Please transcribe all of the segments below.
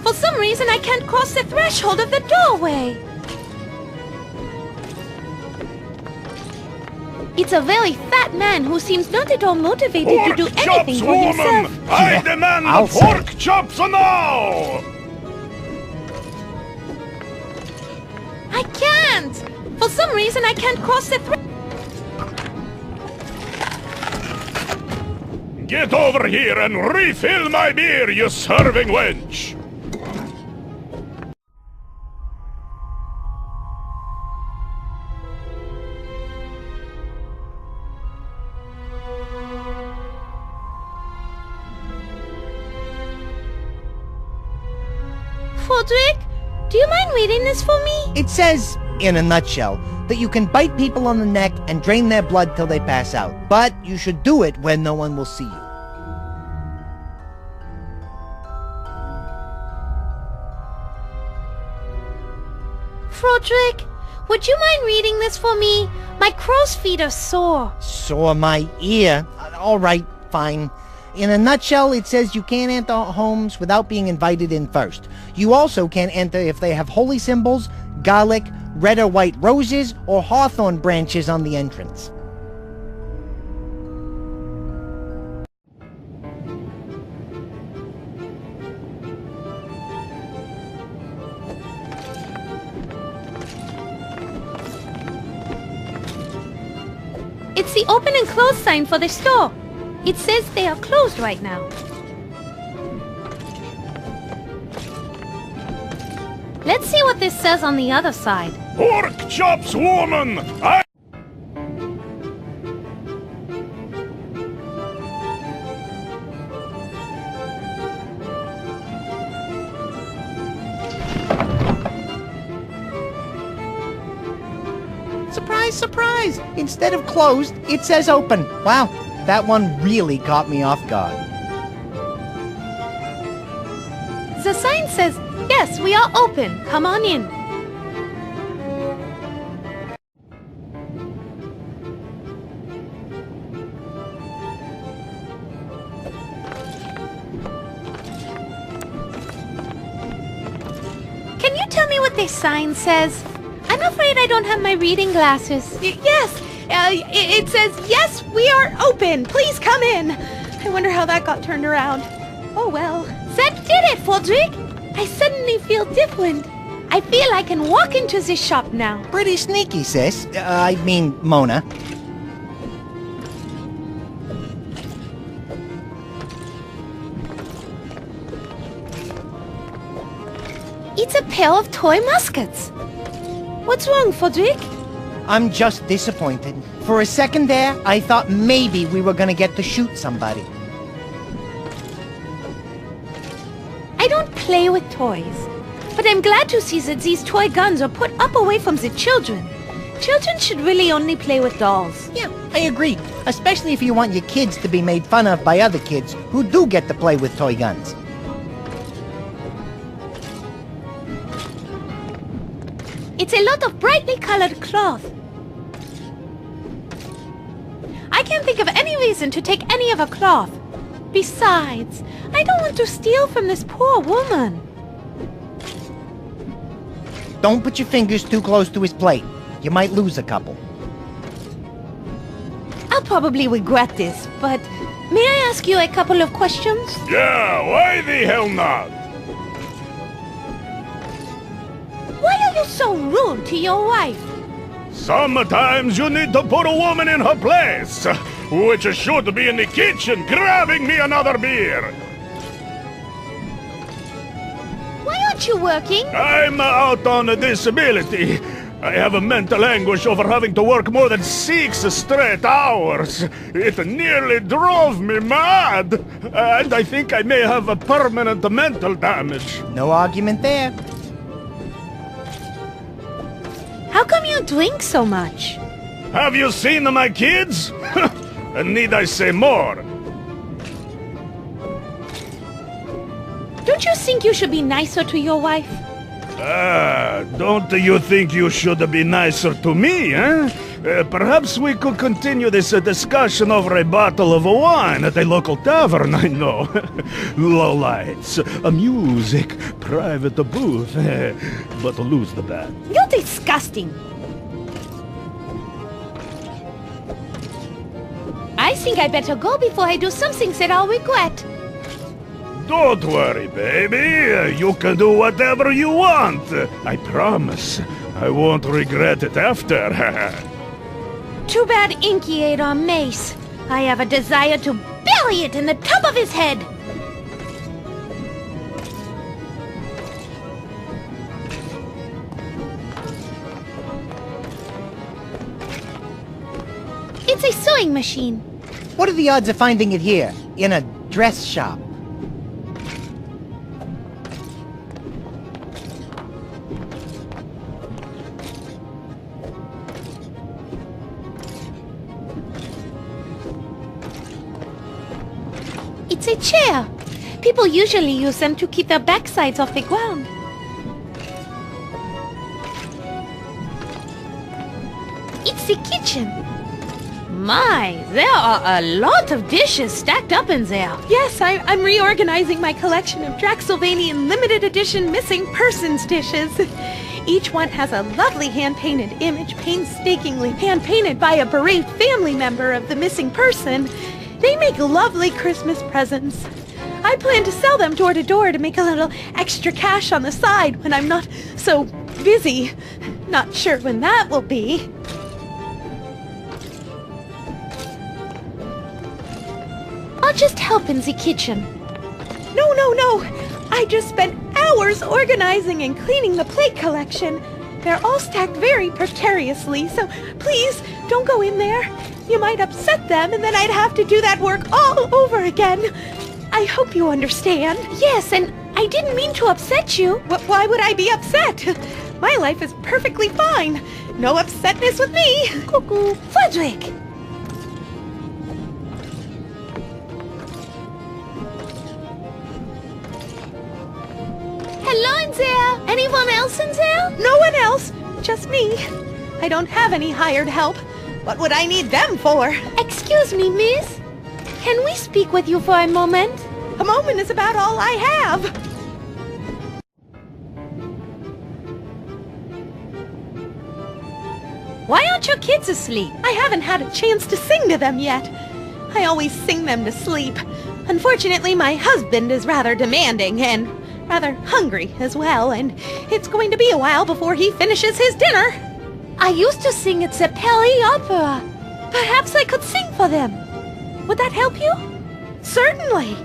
For some reason, I can't cross the threshold of the doorway. It's a very fat man who seems not at all motivated to do anything for himself. I demand the pork chops now! I can't! For some reason, I can't cross the threshold. Get over here and refill my beer, you serving wench! Frederick, do you mind reading this for me? It says, in a nutshell, that you can bite people on the neck and drain their blood till they pass out. But you should do it when no one will see you. Frederick, would you mind reading this for me? My crow's feet are sore. Sore my ear. All right, fine. In a nutshell, it says you can't enter homes without being invited in first. You also can't enter if they have holy symbols, garlic, red or white roses, or hawthorn branches on the entrance. It's the open and close sign for the store. It says they are closed right now. Let's see what this says on the other side. Pork chops, woman! Surprise, surprise! Instead of closed, it says open. Wow, that one really caught me off guard. The sign says, yes, we are open. Come on in. Can you tell me what this sign says? I'm afraid I don't have my reading glasses. Yes, it says, yes, we are open. Please come in. I wonder how that got turned around. Oh, well. That did it, Frederick. I suddenly feel different. I feel I can walk into this shop now. Pretty sneaky, sis. I mean, Mona. It's a pair of toy muskets. What's wrong, Frederick? I'm just disappointed. For a second there, I thought maybe we were gonna get to shoot somebody. I don't play with toys, but I'm glad to see that these toy guns are put up away from the children. Children should really only play with dolls. Yeah, I agree. Especially if you want your kids to be made fun of by other kids who do get to play with toy guns. It's a lot of brightly colored cloth. I can't think of any reason to take any of her cloth. Besides, I don't want to steal from this poor woman. Don't put your fingers too close to his plate. You might lose a couple. I'll probably regret this, but may I ask you a couple of questions? Yeah, why the hell not? Why are you so rude to your wife? Sometimes you need to put a woman in her place, which should be in the kitchen grabbing me another beer. Why aren't you working? I'm out on a disability. I have a mental anguish over having to work more than 6 straight hours. It nearly drove me mad. And I think I may have a permanent mental damage. No argument there. How come you drink so much? Have you seen my kids? Need I say more? Don't you think you should be nicer to your wife? Don't you think you should be nicer to me, eh? Perhaps we could continue this discussion over a bottle of wine at a local tavern, I know. Low lights, music, private booth, but lose the bet. You're disgusting. I think I better go before I do something that I'll regret. Don't worry, baby. You can do whatever you want. I promise. I won't regret it after. Too bad Inky ate our mace. I have a desire to bury it in the top of his head. It's a sewing machine. What are the odds of finding it here, in a dress shop? It's a chair. People usually use them to keep their backsides off the ground. It's the kitchen. My, there are a lot of dishes stacked up in there. Yes, I'm reorganizing my collection of Draxylvanian limited edition missing persons dishes. Each one has a lovely hand-painted image, painstakingly hand-painted by a bereaved family member of the missing person. They make lovely Christmas presents. I plan to sell them door to door to make a little extra cash on the side when I'm not so busy. Not sure when that will be. I'll just help in the kitchen. No. I just spent hours organizing and cleaning the plate collection. They're all stacked very precariously, so please don't go in there. You might upset them, and then I'd have to do that work all over again. I hope you understand. Yes, and I didn't mean to upset you. Why would I be upset? My life is perfectly fine. No upsetness with me. Cuckoo. Frederick! Hello in there! Anyone else in there? No one else. Just me. I don't have any hired help. What would I need them for? Excuse me, miss. Can we speak with you for a moment? A moment is about all I have. Why aren't your kids asleep? I haven't had a chance to sing to them yet. I always sing them to sleep. Unfortunately, my husband is rather demanding and rather hungry as well, and it's going to be a while before he finishes his dinner. I used to sing at the Paris Opera. Perhaps I could sing for them. Would that help you? Certainly.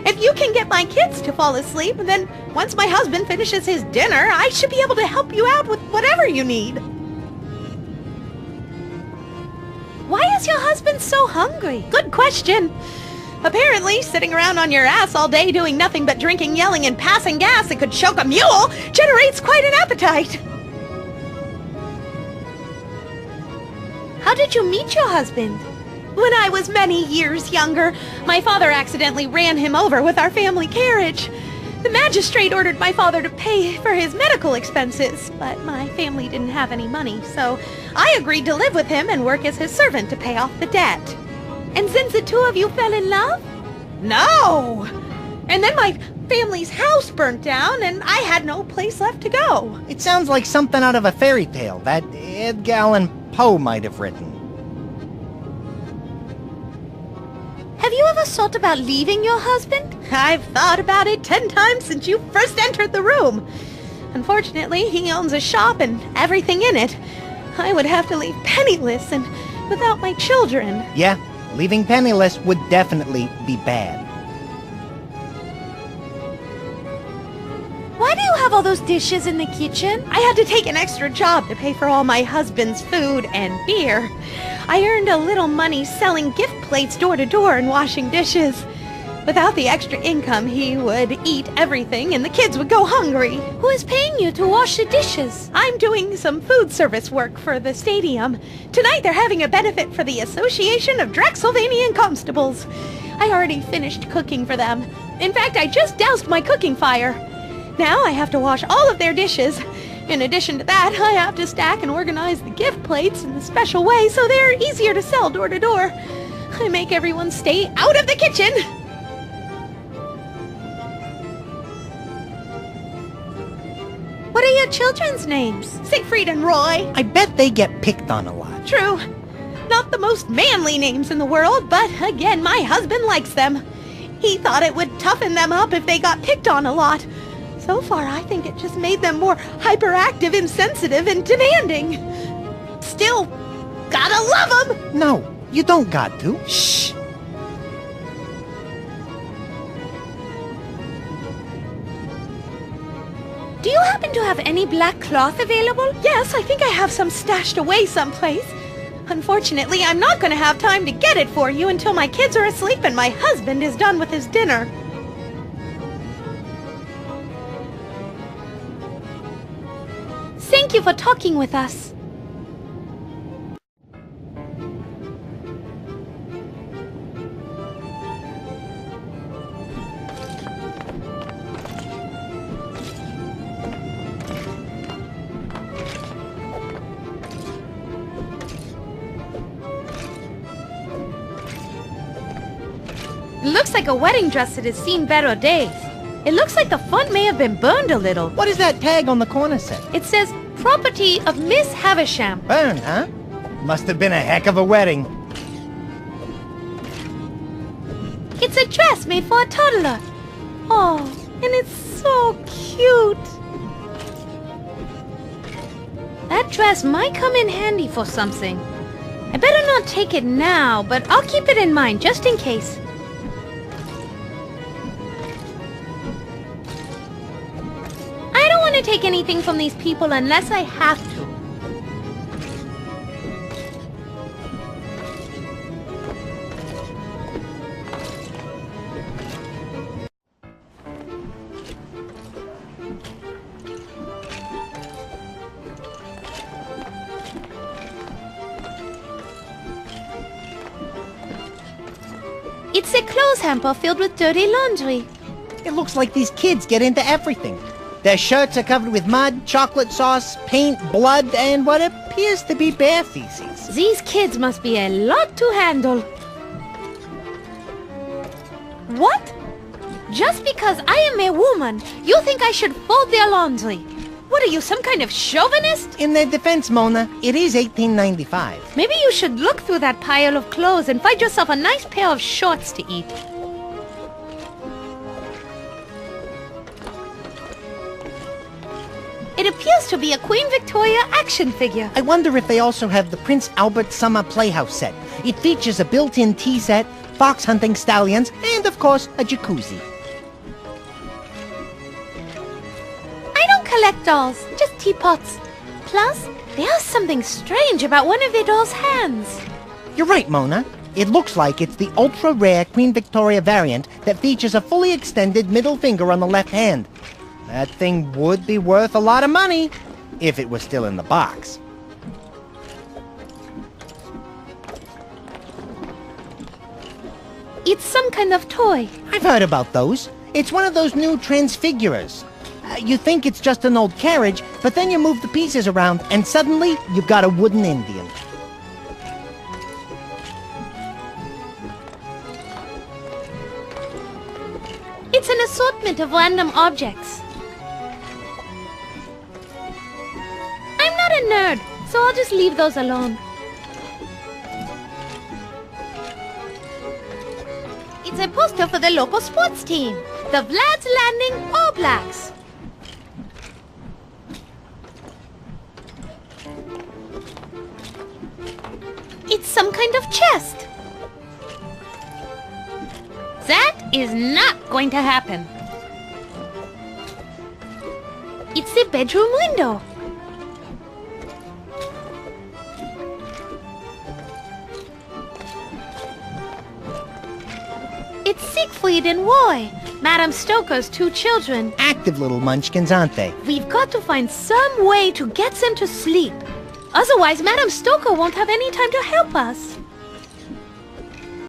If you can get my kids to fall asleep, then once my husband finishes his dinner, I should be able to help you out with whatever you need. Why is your husband so hungry? Good question. Apparently, sitting around on your ass all day doing nothing but drinking, yelling, and passing gas that could choke a mule generates quite an appetite. How did you meet your husband? When I was many years younger, my father accidentally ran him over with our family carriage. The magistrate ordered my father to pay for his medical expenses, but my family didn't have any money, so I agreed to live with him and work as his servant to pay off the debt. And since the two of you fell in love? No! And then my family's house burnt down, and I had no place left to go. It sounds like something out of a fairy tale that Edgar Allan Poe might have written. Have you ever thought about leaving your husband? I've thought about it 10 times since you first entered the room. Unfortunately, he owns a shop and everything in it. I would have to leave penniless and without my children. Yeah, leaving penniless would definitely be bad. Why do you have all those dishes in the kitchen? I had to take an extra job to pay for all my husband's food and beer. I earned a little money selling gift plates door to door and washing dishes. Without the extra income, he would eat everything and the kids would go hungry. Who is paying you to wash the dishes? I'm doing some food service work for the stadium. Tonight they're having a benefit for the Association of Draxylvanian Constables. I already finished cooking for them. In fact, I just doused my cooking fire. Now I have to wash all of their dishes. In addition to that, I have to stack and organize the gift plates in a special way so they're easier to sell door to door. I make everyone stay out of the kitchen. What are your children's names? Siegfried and Roy. I bet they get picked on a lot. True. Not the most manly names in the world, but again, my husband likes them. He thought it would toughen them up if they got picked on a lot. So far, I think it just made them more hyperactive, insensitive, and demanding. Still, gotta love them! No, you don't got to. Shh! Do you happen to have any black cloth available? Yes, I think I have some stashed away someplace. Unfortunately, I'm not going to have time to get it for you until my kids are asleep and my husband is done with his dinner. Thank you for talking with us. It looks like a wedding dress that has seen better days. It looks like the font may have been burned a little. What does that tag on the corner say? It says, property of Miss Havisham. Burned, huh? Must have been a heck of a wedding. It's a dress made for a toddler. Oh, and it's so cute. That dress might come in handy for something. I better not take it now, but I'll keep it in mind just in case. I don't want to take anything from these people unless I have to. It's a clothes hamper filled with dirty laundry. It looks like these kids get into everything. Their shirts are covered with mud, chocolate sauce, paint, blood, and what appears to be bear feces. These kids must be a lot to handle. What? Just because I am a woman, you think I should fold their laundry? What are you, some kind of chauvinist? In their defense, Mona, it is 1895. Maybe you should look through that pile of clothes and find yourself a nice pair of shorts to eat. It appears to be a Queen Victoria action figure. I wonder if they also have the Prince Albert Summer Playhouse set. It features a built-in tea set, fox hunting stallions, and of course, a jacuzzi. I don't collect dolls, just teapots. Plus, there's something strange about one of the doll's hands. You're right, Mona. It looks like it's the ultra-rare Queen Victoria variant that features a fully extended middle finger on the left hand. That thing would be worth a lot of money if it was still in the box. It's some kind of toy. I've heard about those. It's one of those new transfigurers. You think it's just an old carriage, but then you move the pieces around, and suddenly you've got a wooden Indian. It's an assortment of random objects. I'm not a nerd, so I'll just leave those alone. It's a poster for the local sports team, the Vlad's Landing All Blacks. It's some kind of chest. That is not going to happen. It's the bedroom window. It's Siegfried and Roy, Madame Stoker's two children. Active little munchkins, aren't they? We've got to find some way to get them to sleep. Otherwise, Madame Stoker won't have any time to help us.